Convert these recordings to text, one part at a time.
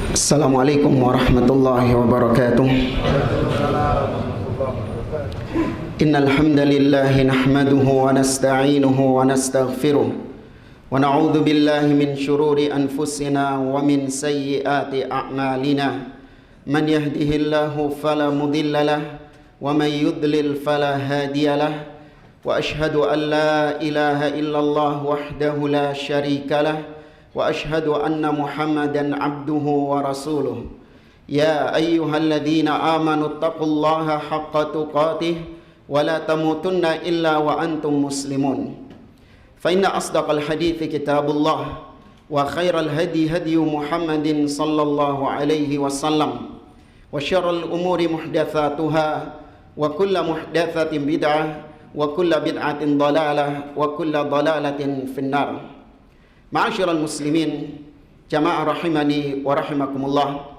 Assalamualaikum warahmatullahi wabarakatuh. Innal hamdalillah nahmaduhu wa nasta'inuhu wa nastaghfiruh wa na'udzu billahi min shururi anfusina wa min sayyiati a'malina. Man yahdihillahu fala mudhillalah wa man yudlil fala hadiyalah. Wa ashhadu an la ilaha illallah wahdahu la syarikalah wa ashhadu anna Muhammadan abduhu wa rasuluh. Ya ayyuhalladzina amanu taqullaha haqqa tuqatih wa la tamutunna illa wa antum muslimun. Fa inna asdaqal hadithi kitabullah wa khairal hadi hadi Muhammadin sallallahu alaihi wasallam wa syarrul umuri muhdatsatuha wa kullu muhdatsatin bid'ah wa kullu bid'atin dhalalah wa kullu dhalalatin finnar. Ma'asyiral muslimin, jamaah rahimani wa rahimakumullah.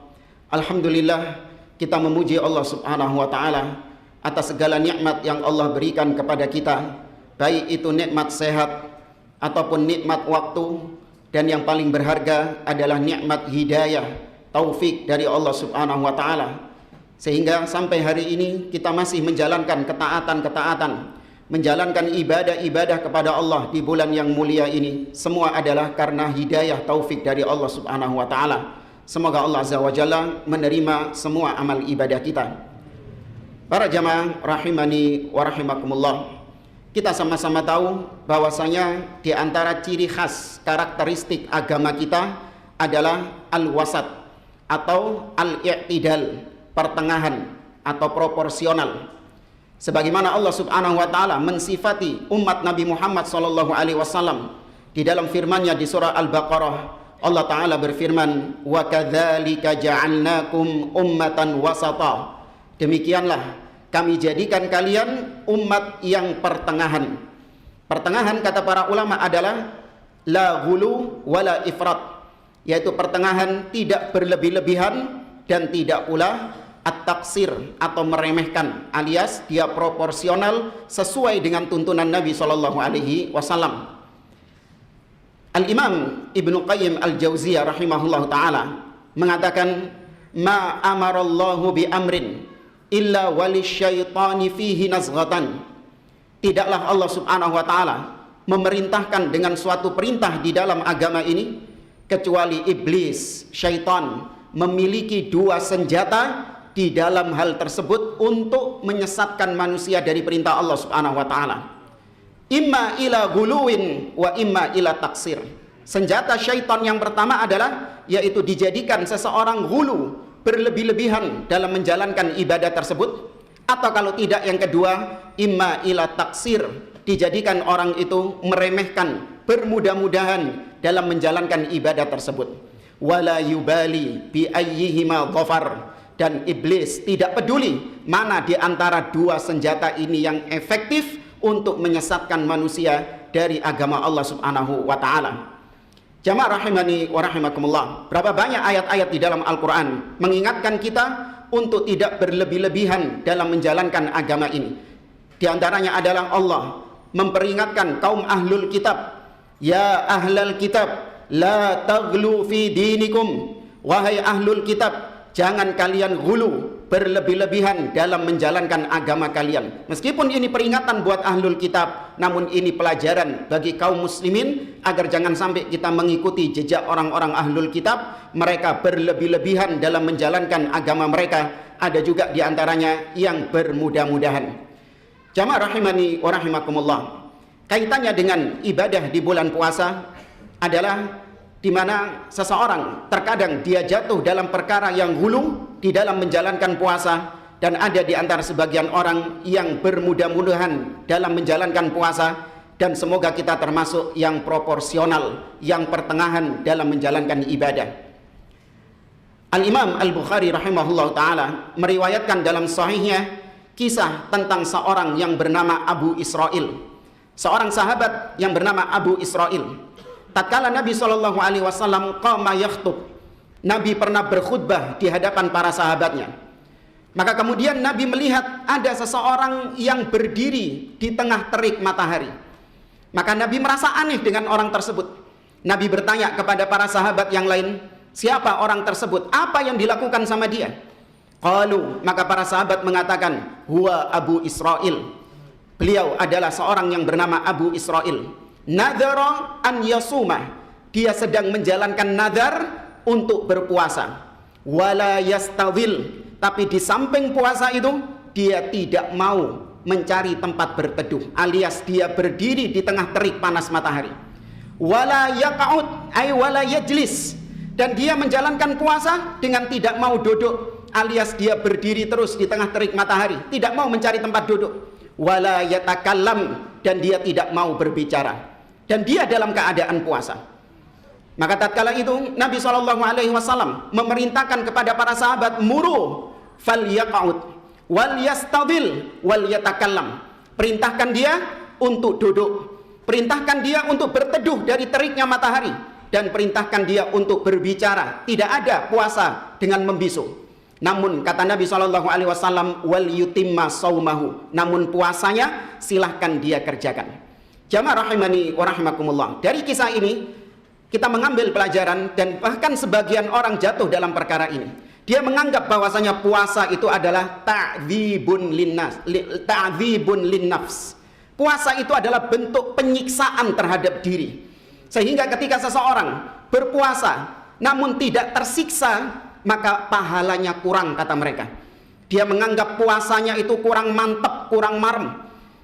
Alhamdulillah, kita memuji Allah Subhanahu wa taala atas segala nikmat yang Allah berikan kepada kita, baik itu nikmat sehat ataupun nikmat waktu, dan yang paling berharga adalah nikmat hidayah, taufik dari Allah Subhanahu wa taala. Sehingga sampai hari ini kita masih menjalankan ketaatan-ketaatan, menjalankan ibadah-ibadah kepada Allah di bulan yang mulia ini, semua adalah karena hidayah taufik dari Allah Subhanahu wa taala. Semoga Allah Azza wa Jalla menerima semua amal ibadah kita. Para jamaah rahimani wa rahimakumullah, kita sama-sama tahu bahwasanya di antara ciri khas karakteristik agama kita adalah al-wasat atau al-i'tidal, pertengahan atau proporsional. Sebagaimana Allah Subhanahu wa taala mensifati umat Nabi Muhammad sallallahu alaihi wasallam di dalam firman-Nya di surah Al-Baqarah, Allah taala berfirman, "Wa kadzalika ja'alnakum ummatan wasata." Demikianlah kami jadikan kalian umat yang pertengahan. Pertengahan kata para ulama adalah la ghulu wala ifrat, yaitu pertengahan tidak berlebih-lebihan dan tidak pula at-taksir atau meremehkan, alias dia proporsional sesuai dengan tuntunan Nabi sallallahu alaihi wasallam. Al-Imam Ibnu Qayyim Al-Jauziyah rahimahullahu taala mengatakan, ma amarallahu bi amrin illa walisyaitani fihi nazghatan. Tidaklah Allah Subhanahu wa taala memerintahkan dengan suatu perintah di dalam agama ini kecuali iblis, syaitan memiliki dua senjata di dalam hal tersebut untuk menyesatkan manusia dari perintah Allah Subhanahu wa taala. Imma ila guluwin wa imma ila taksir. Senjata syaitan yang pertama adalah yaitu dijadikan seseorang gulu, berlebih-lebihan dalam menjalankan ibadah tersebut, atau kalau tidak yang kedua imma ila taksir, dijadikan orang itu meremehkan, bermudah-mudahan dalam menjalankan ibadah tersebut. Wala yubali bi ayyihima dhafar. Dan iblis tidak peduli mana di antara dua senjata ini yang efektif untuk menyesatkan manusia dari agama Allah Subhanahu wa taala. Jamaah rahimani wa rahimakumullah, berapa banyak ayat-ayat di dalam Al-Qur'an mengingatkan kita untuk tidak berlebih-lebihan dalam menjalankan agama ini. Di antaranya adalah Allah memperingatkan kaum ahlul kitab, ya ahlal kitab la taghlu fi dinikum. Wahai ahlul kitab, jangan kalian ghulu, berlebih-lebihan dalam menjalankan agama kalian. Meskipun ini peringatan buat ahlul kitab, namun ini pelajaran bagi kaum muslimin agar jangan sampai kita mengikuti jejak orang-orang ahlul kitab. Mereka berlebih-lebihan dalam menjalankan agama mereka. Ada juga di antaranya yang bermudah-mudahan. Jamaah rahimani wa rahimakumullah, kaitannya dengan ibadah di bulan puasa adalah di mana seseorang terkadang dia jatuh dalam perkara yang hulu di dalam menjalankan puasa, dan ada di antara sebagian orang yang bermudah-mudahan dalam menjalankan puasa, dan semoga kita termasuk yang proporsional, yang pertengahan dalam menjalankan ibadah. Al-Imam Al-Bukhari rahimahullah ta'ala meriwayatkan dalam sahihnya kisah tentang seorang yang bernama Abu Israil, seorang sahabat yang bernama Abu Israil. Tatkala Nabi sallallahu alaihi wasallam qama yakhtub, Nabi pernah berkhutbah di hadapan para sahabatnya. Maka kemudian Nabi melihat ada seseorang yang berdiri di tengah terik matahari. Maka Nabi merasa aneh dengan orang tersebut. Nabi bertanya kepada para sahabat yang lain, siapa orang tersebut, apa yang dilakukan sama dia. Qalu, maka para sahabat mengatakan, huwa Abu Israil. Beliau adalah seorang yang bernama Abu Israil. Nadhara an yasuma, dia sedang menjalankan nadar untuk berpuasa. Wala yastadhil, tapi di samping puasa itu dia tidak mau mencari tempat berteduh, alias dia berdiri di tengah terik panas matahari. Wala yaq'ud ay wala yajlis, dan dia menjalankan puasa dengan tidak mau duduk, alias dia berdiri terus di tengah terik matahari, tidak mau mencari tempat duduk. Wala yatakallam, dan dia tidak mau berbicara, dan dia dalam keadaan puasa. Maka tatkala itu Nabi SAW memerintahkan kepada para sahabat, muru fal yaq'ud wal yastadil wal yatakallam, perintahkan dia untuk duduk, perintahkan dia untuk berteduh dari teriknya matahari, dan perintahkan dia untuk berbicara. Tidak ada puasa dengan membisu. Namun kata Nabi SAW, wal yutimma saumahu, namun puasanya silahkan dia kerjakan. Jamaah rahimani wa rahimakumullah, dari kisah ini kita mengambil pelajaran, dan bahkan sebagian orang jatuh dalam perkara ini. Dia menganggap bahwasanya puasa itu adalah ta'dzibun linnafs. Puasa itu adalah bentuk penyiksaan terhadap diri. Sehingga ketika seseorang berpuasa namun tidak tersiksa, maka pahalanya kurang, kata mereka. Dia menganggap puasanya itu kurang mantap, kurang marem.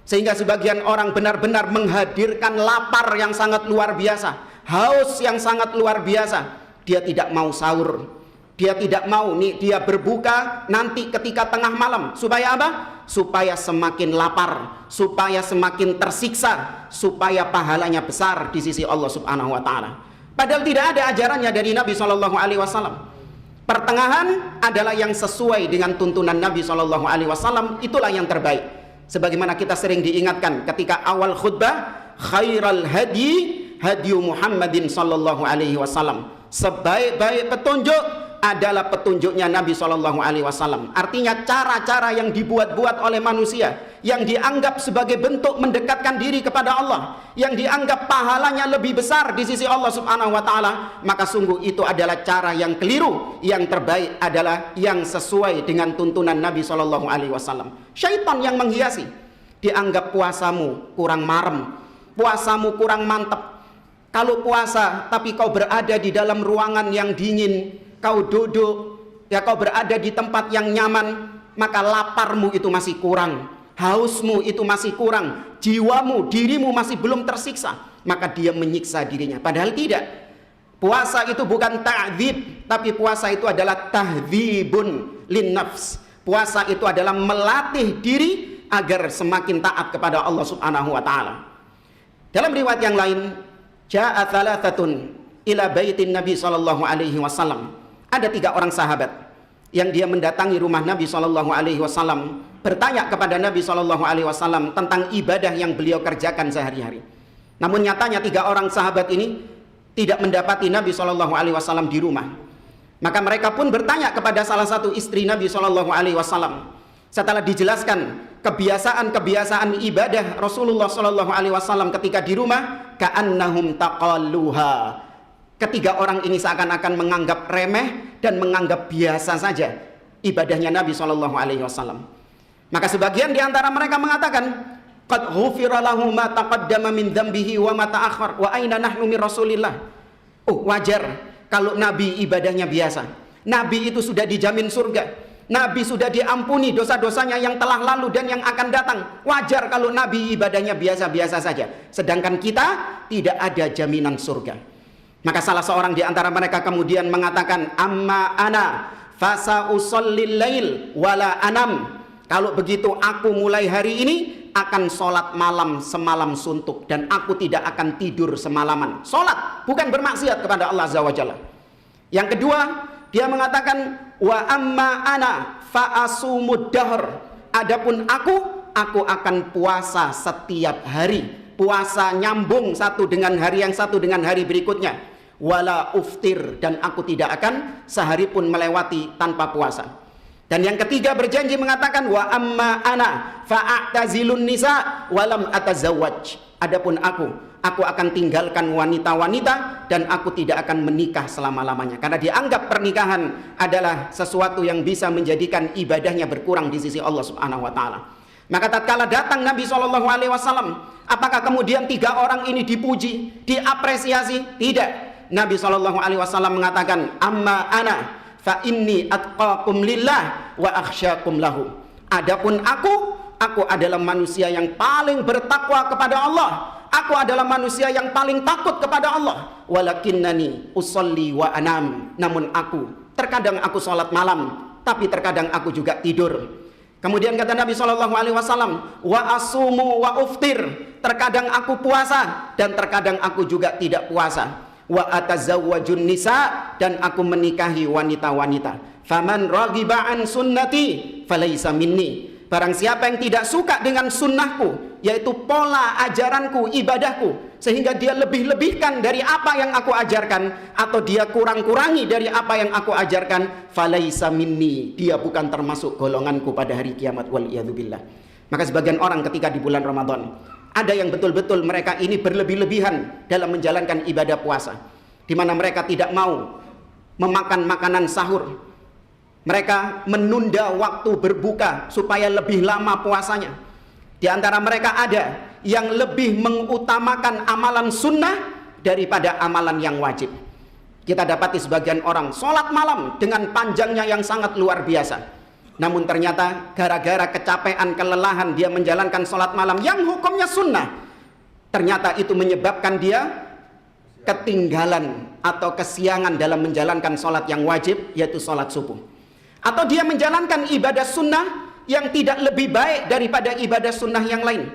Sehingga sebagian orang benar-benar menghadirkan lapar yang sangat luar biasa, haus yang sangat luar biasa. Dia tidak mau sahur, dia tidak mau dia berbuka nanti ketika tengah malam. Supaya apa? Supaya semakin lapar, supaya semakin tersiksa, supaya pahalanya besar di sisi Allah Subhanahu wa taala. Padahal tidak ada ajarannya dari Nabi SAW. Pertengahan adalah yang sesuai dengan tuntunan Nabi SAW, itulah yang terbaik. Sebagaimana kita sering diingatkan ketika awal khutbah, khairal hadi hadi Muhammadin SAW. Sebaik-baik petunjuk adalah petunjuknya Nabi SAW. Artinya cara-cara yang dibuat-buat oleh manusia, yang dianggap sebagai bentuk mendekatkan diri kepada Allah, yang dianggap pahalanya lebih besar di sisi Allah Subhanahu wa taala, maka sungguh itu adalah cara yang keliru. Yang terbaik adalah yang sesuai dengan tuntunan Nabi SAW. Syaitan yang menghiasi, dianggap puasamu kurang marem, puasamu kurang mantap. Kalau puasa tapi kau berada di dalam ruangan yang dingin, kau duduk, ya kau berada di tempat yang nyaman, maka laparmu itu masih kurang, hausmu itu masih kurang, jiwamu, dirimu masih belum tersiksa, maka dia menyiksa dirinya. Padahal tidak. Puasa itu bukan ta'dzib, tapi puasa itu adalah tahdzibun linnafs. Puasa itu adalah melatih diri agar semakin taat kepada Allah Subhanahu wa taala. Dalam riwayat yang lain, ja'a thalathatun ila baitin Nabi SAW. Ada 3 orang sahabat yang dia mendatangi rumah Nabi SAW, bertanya kepada Nabi SAW tentang ibadah yang beliau kerjakan sehari-hari. Namun nyatanya 3 orang sahabat ini tidak mendapati Nabi SAW di rumah. Maka mereka pun bertanya kepada salah satu istri Nabi SAW. Setelah dijelaskan kebiasaan-kebiasaan ibadah Rasulullah SAW ketika di rumah, ka'annahum taqalluha. Ketiga orang ini seakan-akan menganggap remeh dan menganggap biasa saja ibadahnya Nabi SAW. Maka sebagian di antara mereka mengatakan, qad ghufira lahu ma taqaddama min dzambihi wa ma ta'akhkhar wa aina nahnu min Rasulillah. Oh, wajar kalau Nabi ibadahnya biasa. Nabi itu sudah dijamin surga. Nabi sudah diampuni dosa-dosanya yang telah lalu dan yang akan datang. Wajar kalau Nabi ibadahnya biasa-biasa saja. Sedangkan kita tidak ada jaminan surga. Maka salah seorang di antara mereka kemudian mengatakan, amma ana fasa usallil lail wala anam. Kalau begitu aku mulai hari ini akan sholat malam semalam suntuk, dan aku tidak akan tidur semalaman. Sholat bukan bermaksiat kepada Allah Azza wa Jalla. Yang kedua, dia mengatakan, wa amma ana fa asumud dahr. Adapun aku akan puasa setiap hari. Puasa nyambung satu dengan hari yang satu dengan hari berikutnya. Wala uftir, dan aku tidak akan sehari pun melewati tanpa puasa. Dan yang ketiga berjanji mengatakan wa amma ana fa'atazilun nisa walam atazawwaj. Adapun aku akan tinggalkan wanita-wanita dan aku tidak akan menikah selama-lamanya. Karena dianggap pernikahan adalah sesuatu yang bisa menjadikan ibadahnya berkurang di sisi Allah Subhanahu wa taala. Maka tatkala datang Nabi SAW, apakah kemudian 3 orang ini dipuji, diapresiasi? Tidak. Nabi SAW mengatakan, amma ana fa inni atqakum lillah wa akhsyakum lahu. Adapun aku adalah manusia yang paling bertakwa kepada Allah. Aku adalah manusia yang paling takut kepada Allah. Walakinnani usolli wa anam. Namun terkadang aku salat malam, tapi terkadang aku juga tidur. Kemudian kata Nabi SAW, wa asumu wa uftir. Terkadang aku puasa dan terkadang aku juga tidak puasa. Wa atazawwajun nisa, dan aku menikahi wanita-wanita. Faman raghiba an sunnati falaysa minni. Barang siapa yang tidak suka dengan sunnahku, yaitu pola ajaranku, ibadahku, sehingga dia lebih-lebihkan dari apa yang aku ajarkan, atau dia kurang-kurangi dari apa yang aku ajarkan, falaysa minni, dia bukan termasuk golonganku pada hari kiamat, waliyadzubillah. Maka sebagian orang ketika di bulan Ramadan, ada yang betul-betul mereka ini berlebih-lebihan dalam menjalankan ibadah puasa, di mana mereka tidak mau memakan makanan sahur. Mereka menunda waktu berbuka supaya lebih lama puasanya. Di antara mereka ada yang lebih mengutamakan amalan sunnah daripada amalan yang wajib. Kita dapati sebagian orang sholat malam dengan panjangnya yang sangat luar biasa. Namun ternyata gara-gara kecapean, kelelahan dia menjalankan sholat malam yang hukumnya sunnah, ternyata itu menyebabkan dia ketinggalan atau kesiangan dalam menjalankan sholat yang wajib, yaitu sholat subuh. Atau dia menjalankan ibadah sunnah yang tidak lebih baik daripada ibadah sunnah yang lain.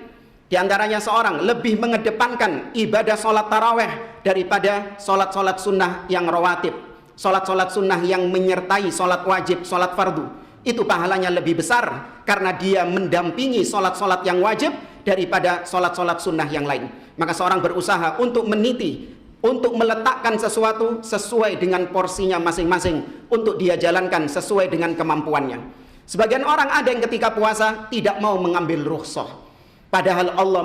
Di antaranya seorang lebih mengedepankan ibadah sholat taraweh daripada sholat-sholat sunnah yang rawatib. Sholat-sholat sunnah yang menyertai sholat wajib, sholat fardu. Itu pahalanya lebih besar karena dia mendampingi sholat-sholat yang wajib daripada sholat-sholat sunnah yang lain. Maka seorang berusaha untuk meniti, untuk meletakkan sesuatu sesuai dengan porsinya masing-masing, untuk dia jalankan sesuai dengan kemampuannya. Sebagian orang ada yang ketika puasa tidak mau mengambil rukhsah, padahal Allah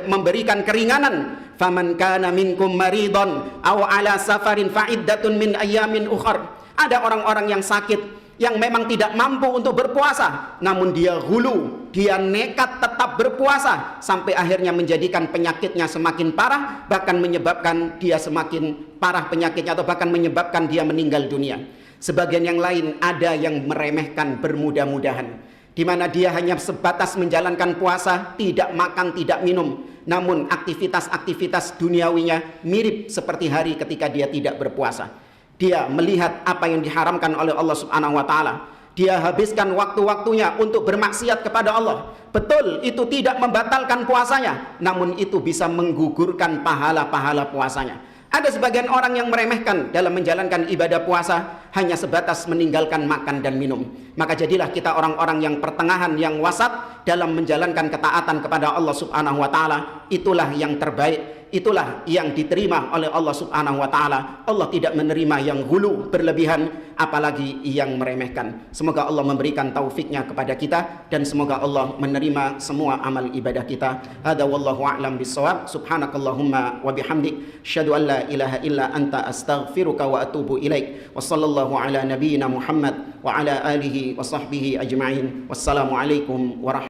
memberikan keringanan. Faman kana minkum maridon aw ala safarin fa'iddatun min ayyamin ukhar. Ada orang-orang yang sakit, yang memang tidak mampu untuk berpuasa, namun dia hulu, dia nekat tetap berpuasa, sampai akhirnya menjadikan penyakitnya semakin parah, bahkan menyebabkan dia semakin parah penyakitnya, atau bahkan menyebabkan dia meninggal dunia. Sebagian yang lain ada yang meremehkan bermudah-mudahan, di mana dia hanya sebatas menjalankan puasa, tidak makan, tidak minum, namun aktivitas-aktivitas duniawinya mirip seperti hari ketika dia tidak berpuasa. Dia melihat apa yang diharamkan oleh Allah Subhanahu wa taala. Dia habiskan waktu-waktunya untuk bermaksiat kepada Allah. Betul, itu tidak membatalkan puasanya, namun itu bisa menggugurkan pahala-pahala puasanya. Ada sebagian orang yang meremehkan dalam menjalankan ibadah puasa, hanya sebatas meninggalkan makan dan minum. Maka jadilah kita orang-orang yang pertengahan, yang wasat dalam menjalankan ketaatan kepada Allah Subhanahu wa taala. Itulah yang terbaik, itulah yang diterima oleh Allah Subhanahu wa taala. Allah tidak menerima yang hulu, berlebihan, apalagi yang meremehkan. Semoga Allah memberikan taufiknya kepada kita, dan semoga Allah menerima semua amal ibadah kita. Hada wallahu a'lam bissawab. Subhanakallahumma wa bihamdik, asyhadu an la ilaha illa anta, astaghfiruka wa atubu ilaik. Wa sallallahu ala nabiyyina Muhammad wa ala alihi wa sahbihi ajma'in. Wassalamualaikum warahmatullahi